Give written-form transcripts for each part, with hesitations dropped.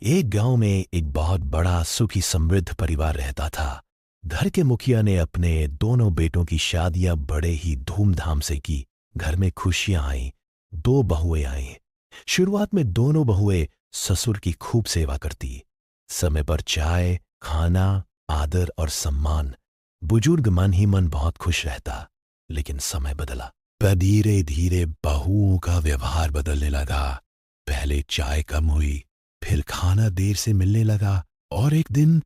एक गांव में एक बहुत बड़ा सुखी समृद्ध परिवार रहता था। घर के मुखिया ने अपने दोनों बेटों की शादियां बड़े ही धूमधाम से की। घर में खुशियां आईं। दो बहुएं आईं। शुरुआत में दोनों बहुएं ससुर की खूब सेवा करती। समय पर चाय, खाना, आदर और सम्मान। बुजुर्ग मन ही मन बहुत खुश रहता। लेकिन समय बदला। पर धीरे धीरे बहुओं का व्यवहार बदलने लगा। पहले चाय कम हुई, फिर खाना देर से मिलने लगा और एक दिन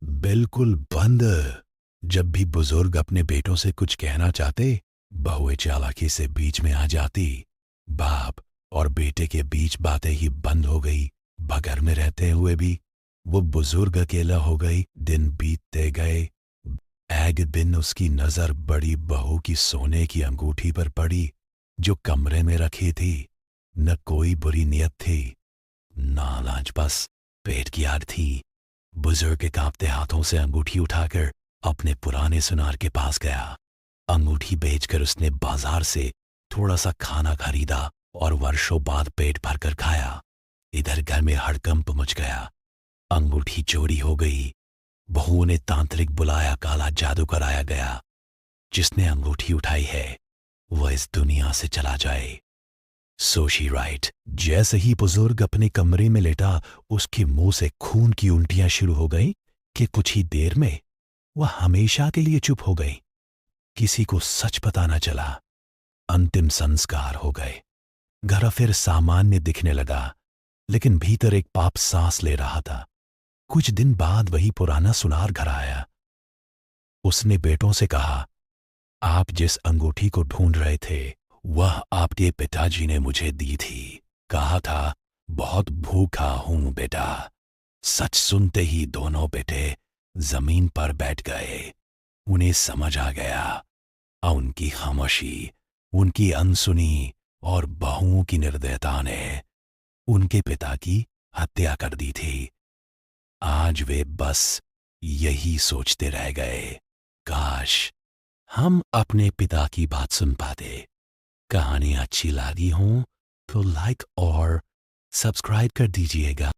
बिल्कुल बंद। जब भी बुजुर्ग अपने बेटों से कुछ कहना चाहते, बहुएं चालाकी से बीच में आ जाती। बाप और बेटे के बीच बातें ही बंद हो गई। बगैर में रहते हुए भी वो बुजुर्ग अकेला हो गई। दिन बीतते गए। एक दिन उसकी नजर बड़ी बहू की सोने की अंगूठी पर पड़ी, जो कमरे में रखी थी। न कोई बुरी नियत थी, नालाज, बस पेट की आग थी। बुजुर्ग के कांपते हाथों से अंगूठी उठाकर अपने पुराने सुनार के पास गया। अंगूठी बेचकर उसने बाजार से थोड़ा सा खाना खरीदा और वर्षों बाद पेट भरकर खाया। इधर घर में हड़कंप मच गया। अंगूठी चोरी हो गई। बहू ने तांत्रिक बुलाया, काला जादू कराया गया। जिसने अंगूठी उठाई है वह इस दुनिया से चला जाए। So she write. जैसे ही बुजुर्ग अपने कमरे में लेटा, उसके मुंह से खून की उल्टियां शुरू हो गईं कि कुछ ही देर में वह हमेशा के लिए चुप हो गई। किसी को सच पता न चला। अंतिम संस्कार हो गए। घर फिर सामान्य दिखने लगा, लेकिन भीतर एक पाप सांस ले रहा था। कुछ दिन बाद वही पुराना सुनार घर आया। उसने बेटों से कहा, आप जिस अंगूठी को ढूंढ रहे थे वह आपके पिताजी ने मुझे दी थी। कहा था बहुत भूखा हूं बेटा। सच सुनते ही दोनों बेटे जमीन पर बैठ गए। उन्हें समझ आ गया। उनकी खामोशी, उनकी अनसुनी और बहुओं की निर्दयता ने उनके पिता की हत्या कर दी थी। आज वे बस यही सोचते रह गए, काश हम अपने पिता की बात सुन पाते। कहानी अच्छी लगी हो तो लाइक और सब्सक्राइब कर दीजिएगा।